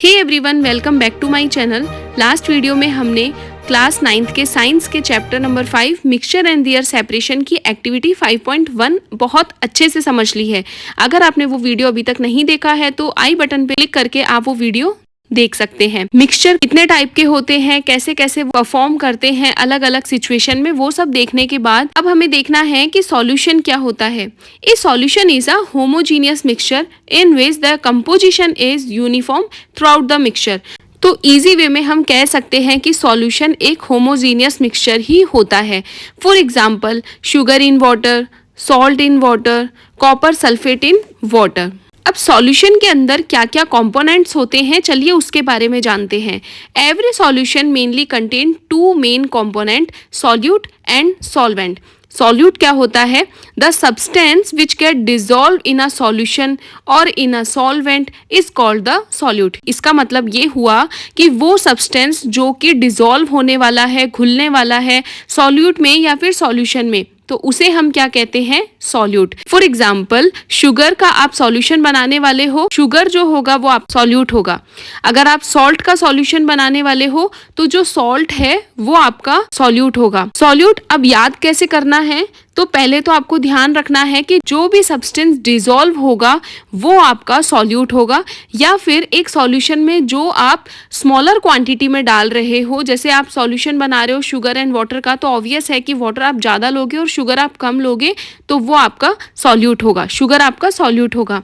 Hey everyone, welcome back to my channel. Last video में हमने class 9th के science के chapter number 5 mixture and their separation की activity 5.1 बहुत अच्छे से समझ ली है। अगर आपने वो वीडियो अभी तक नहीं देखा है तो आई बटन पे क्लिक करके आप वो वीडियो देख सकते हैं। मिक्सचर कितने टाइप के होते हैं, कैसे कैसे परफॉर्म करते हैं अलग अलग सिचुएशन में, वो सब देखने के बाद अब हमें देखना है कि सॉल्यूशन क्या होता है। ए solution is a homogeneous mixture in which the composition is uniform through out the mixture. तो इजी वे में हम कह सकते हैं कि सॉल्यूशन एक होमोजीनियस मिक्सचर ही होता है। For example, sugar in water, salt in water, copper sulphate in water. अब सॉल्यूशन के अंदर क्या क्या कंपोनेंट्स होते हैं, चलिए उसके बारे में जानते हैं। Every solution mainly contain two main component, solute and solvent. Solute क्या होता है? The substance which get dissolve in a solution or in a solvent is called the solute. इसका मतलब ये हुआ कि वो सब्सटेंस जो कि डिजॉल्व होने वाला है, घुलने वाला है सॉल्यूट में या फिर सॉल्यूशन में, तो उसे हम क्या कहते हैं? सॉल्यूट। फॉर एग्जाम्पल, शुगर का आप सॉल्यूशन बनाने वाले हो, शुगर जो होगा वो आप सॉल्यूट होगा। अगर आप सॉल्ट का सॉल्यूशन बनाने वाले हो तो जो सॉल्ट है वो आपका सॉल्यूट होगा। सॉल्यूट अब याद कैसे करना है? तो पहले तो आपको ध्यान रखना है कि जो भी सब्सटेंस डिसॉल्व होगा वो आपका सॉल्यूट होगा, या फिर एक सॉल्यूशन में जो आप स्मॉलर क्वांटिटी में डाल रहे हो, जैसे आप सॉल्यूशन बना रहे हो शुगर एंड वाटर का, तो ऑब्वियस है कि वाटर आप ज़्यादा लोगे और शुगर आप कम लोगे, तो वो आपका सॉल्यूट होगा, शुगर आपका सॉल्यूट होगा।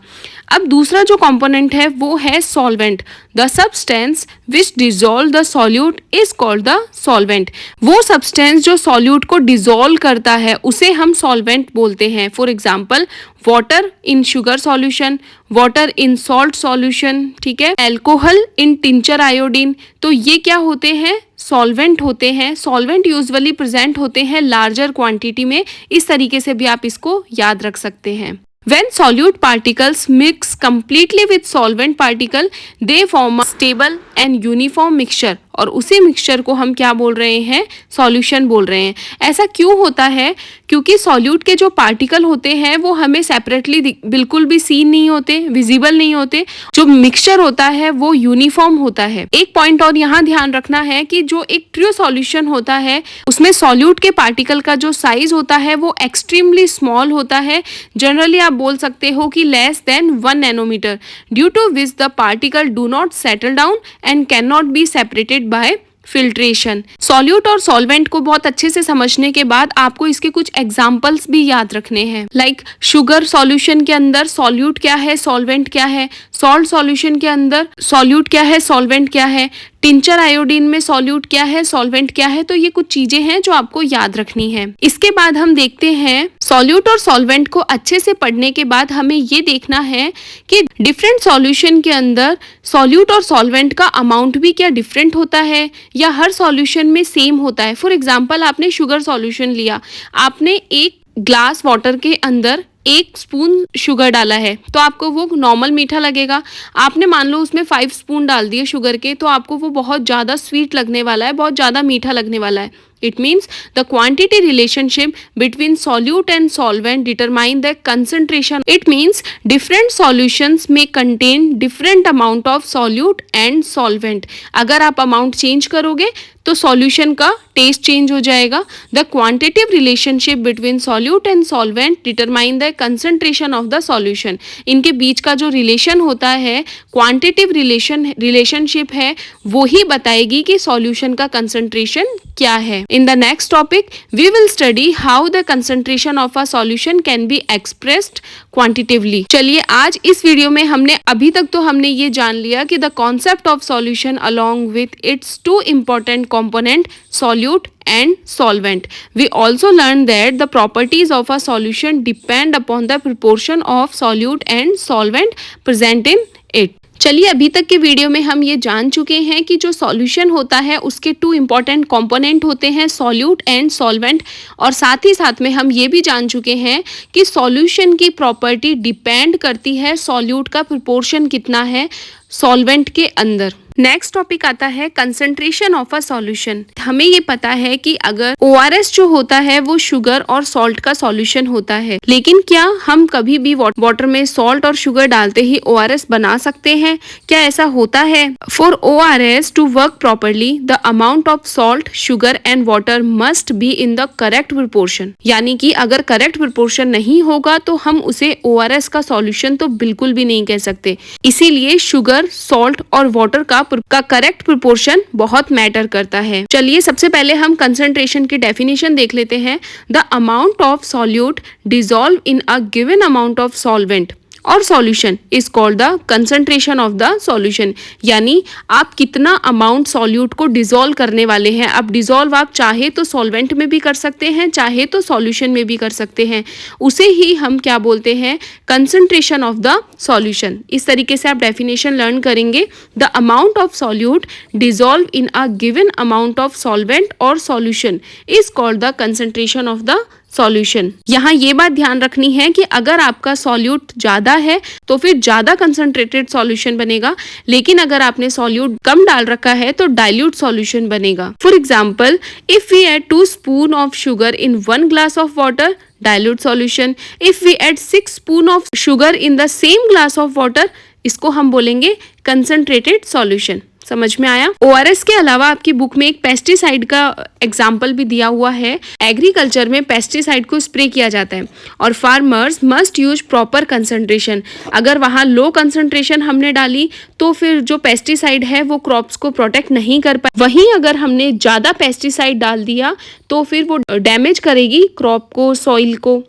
अब दूसरा जो कंपोनेंट है वो है solvent. The substance which dissolve the solute is called the solvent. वो सब्सटेंस जो सॉल्यूट को डिसॉल्व करता है उसे हम सॉल्वेंट बोलते हैं। For example, water in sugar solution, water in salt solution, ठीक है, एल्कोहल इन टिंचर आयोडीन। तो ये क्या होते हैं? सॉल्वेंट होते हैं। सॉल्वेंट यूजुअली प्रेजेंट होते हैं लार्जर क्वांटिटी में। इस तरीके से भी आप इसको याद रख सकते हैं। When solute particles mix completely with solvent particle, they form a stable and uniform mixture। और उसी मिक्सचर को हम क्या बोल रहे हैं? सॉल्यूशन बोल रहे हैं। ऐसा क्यों होता है? क्योंकि सॉल्यूट के जो पार्टिकल होते हैं वो हमें सेपरेटली बिल्कुल भी सीन नहीं होते, विजिबल नहीं होते। जो मिक्सचर होता है वो यूनिफॉर्म होता है। एक पॉइंट और यहाँ ध्यान रखना है कि जो एक ट्रू सॉल्यूशन होता है उसमें सॉल्यूट के पार्टिकल का जो साइज होता है वो एक्सट्रीमली स्मॉल होता है। जनरली आप बोल सकते हो कि less than 1 nanometre, due to which the particle do not settle down and can not be separated by filtration. Solute और सॉल्वेंट को बहुत अच्छे से समझने के बाद आपको इसके कुछ एग्जाम्पल्स भी याद रखने हैं। लाइक शुगर सॉल्यूशन के अंदर सॉल्यूट क्या है, सॉल्वेंट क्या है। सॉल्ट सॉल्यूशन के अंदर सॉल्यूट क्या है, सॉल्वेंट क्या है। टिंचर आयोडीन में सॉल्यूट क्या है, सॉल्वेंट क्या है। तो ये कुछ चीजें हैं जो आपको याद रखनी है। इसके बाद हम देखते हैं, सॉल्यूट और सॉल्वेंट को अच्छे से पढ़ने के बाद हमें ये देखना है कि डिफरेंट सॉल्यूशन के अंदर सॉल्यूट और सॉल्वेंट का अमाउंट भी क्या डिफरेंट होता है या हर सॉल्यूशन में सेम होता है। फॉर एग्जाम्पल, आपने शुगर सॉल्यूशन लिया, आपने एक ग्लास वाटर के अंदर 1 स्पून शुगर डाला है तो आपको वो नॉर्मल मीठा लगेगा। आपने मान लो उसमें 5 स्पून डाल दिए शुगर के, तो आपको वो बहुत ज़्यादा स्वीट लगने वाला है, बहुत ज़्यादा मीठा लगने वाला है। It means the quantity relationship between solute and solvent determine the concentration. It means different solutions may contain different amount of solute and solvent. अगर आप amount change करोगे तो solution का टेस्ट चेंज हो जाएगा। The quantitative relationship between solute and solvent determine the concentration of the solution. इनके बीच का जो रिलेशन होता है, क्वांटिटिव रिलेशनशिप है, वो ही बताएगी कि सॉल्यूशन का कंसंट्रेशन क्या है। In the next topic, we will study how the concentration of a solution can be expressed quantitatively. चलिए, आज इस वीडियो में अभी तक तो हमने ये जान लिया कि the concept of solution along with its two important component, solute and solvent. We also learned that the properties of a solution depend upon the proportion of solute and solvent present in it. चलिए, अभी तक के video में हम ये जान चुके हैं कि जो सॉल्यूशन होता है उसके 2 इम्पॉर्टेंट कंपोनेंट होते हैं, सॉल्यूट एंड सॉल्वेंट। और साथ ही साथ में हम ये भी जान चुके हैं कि सॉल्यूशन की प्रॉपर्टी डिपेंड करती है सॉल्यूट का प्रोपोर्शन कितना है सॉल्वेंट के अंदर। नेक्स्ट टॉपिक आता है कंसंट्रेशन ऑफ अ सॉल्यूशन। हमें ये पता है कि अगर ORS जो होता है वो शुगर और सॉल्ट का सॉल्यूशन होता है, लेकिन क्या हम कभी भी वाटर में सॉल्ट और शुगर डालते ही ORS बना सकते हैं? क्या ऐसा होता है? For ORS to work properly the amount of salt, sugar and water must be in the correct proportion. यानी कि अगर करेक्ट प्रोपोर्शन नहीं होगा तो हम उसे ORS का सॉल्यूशन तो बिल्कुल भी नहीं कह सकते। इसीलिए शुगर, सॉल्ट और वाटर का करेक्ट प्रोपोर्शन बहुत मैटर करता है। चलिए सबसे पहले हम कंसंट्रेशन की डेफिनेशन देख लेते हैं। The amount of solute dissolve in a given amount of solvent or solution is called the concentration of the solution. यानी आप कितना अमाउंट सॉल्यूट को डिसॉल्व करने वाले हैं। अब डिसॉल्व आप चाहे तो सॉल्वेंट में भी कर सकते हैं, चाहे तो सॉल्यूशन में भी कर सकते हैं, उसे ही हम क्या बोलते हैं? Concentration of the solution. इस तरीके से आप डेफिनेशन लर्न करेंगे। The amount of solute dissolve in a given amount of solvent or solution is called the concentration of the solution. यहाँ ये बात ध्यान रखनी है कि अगर आपका सॉल्यूट ज्यादा है तो फिर ज्यादा कंसंट्रेटेड सॉल्यूशन बनेगा, लेकिन अगर आपने सॉल्यूट कम डाल रखा है तो डाइल्यूट सॉल्यूशन बनेगा। For example, if we add 2 spoon of sugar in 1 glass of water, dilute solution. If we add 6 spoon of sugar in the same glass of water, इसको हम बोलेंगे कंसंट्रेटेड सॉल्यूशन। समझ में आया? ORS के अलावा आपकी बुक में एक पेस्टिसाइड का एग्जाम्पल भी दिया हुआ है। एग्रीकल्चर में पेस्टिसाइड को स्प्रे किया जाता है और farmers must use proper concentration. अगर वहाँ लो कंसंट्रेशन हमने डाली तो फिर जो पेस्टिसाइड है वो क्रॉप्स को प्रोटेक्ट नहीं कर पाए। वहीं अगर हमने ज़्यादा पेस्टिसाइड डाल दिया तो फिर वो डैमेज करेगी क्रॉप को, सॉइल को।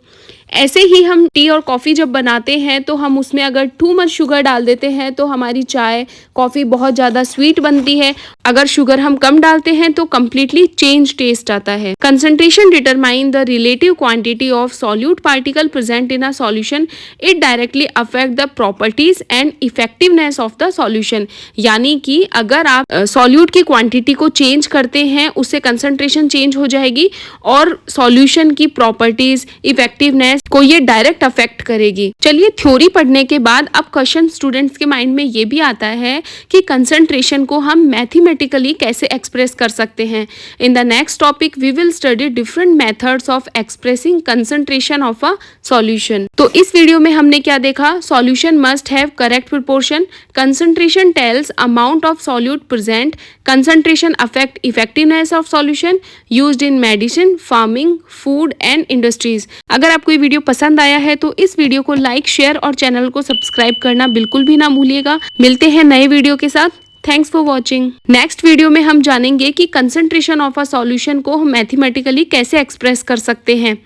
ऐसे ही हम टी और कॉफ़ी जब बनाते हैं तो हम उसमें अगर टू मच शुगर डाल देते हैं तो हमारी चाय, कॉफ़ी बहुत ज़्यादा स्वीट बनती है। अगर शुगर हम कम डालते हैं तो कम्प्लीटली चेंज टेस्ट आता है। Concentration determine the relative quantity of solute particle present in a solution. It directly affect the properties and effectiveness of the solution. यानी कि अगर आप सॉल्यूट की क्वांटिटी को चेंज करते हैं उससे कंसंट्रेशन चेंज हो जाएगी और सॉल्यूशन की प्रॉपर्टीज, इफेक्टिवनेस को ये डायरेक्ट अफेक्ट करेगी। चलिए थ्योरी पढ़ने के बाद अब क्वेश्चन स्टूडेंट्स के माइंड में ये भी आता है कि कंसंट्रेशन को हम मैथमेटिकली कैसे एक्सप्रेस कर सकते हैं। In the next topic we will study different methods of expressing concentration of a solution. तो इस वीडियो में हमने क्या देखा? Solution must have correct proportion, concentration tells amount of solute present, concentration affect effectiveness of solution, used in medicine, farming, food and industries. अगर आपको ये video पसंद आया है तो इस वीडियो को लाइक, शेयर और चैनल को सब्सक्राइब करना बिल्कुल भी ना भूलिएगा। मिलते हैं नए वीडियो के साथ। Thanks for watching. Next video में हम जानेंगे कि कंसंट्रेशन ऑफ अ सॉल्यूशन को हम मैथमेटिकली कैसे एक्सप्रेस कर सकते हैं।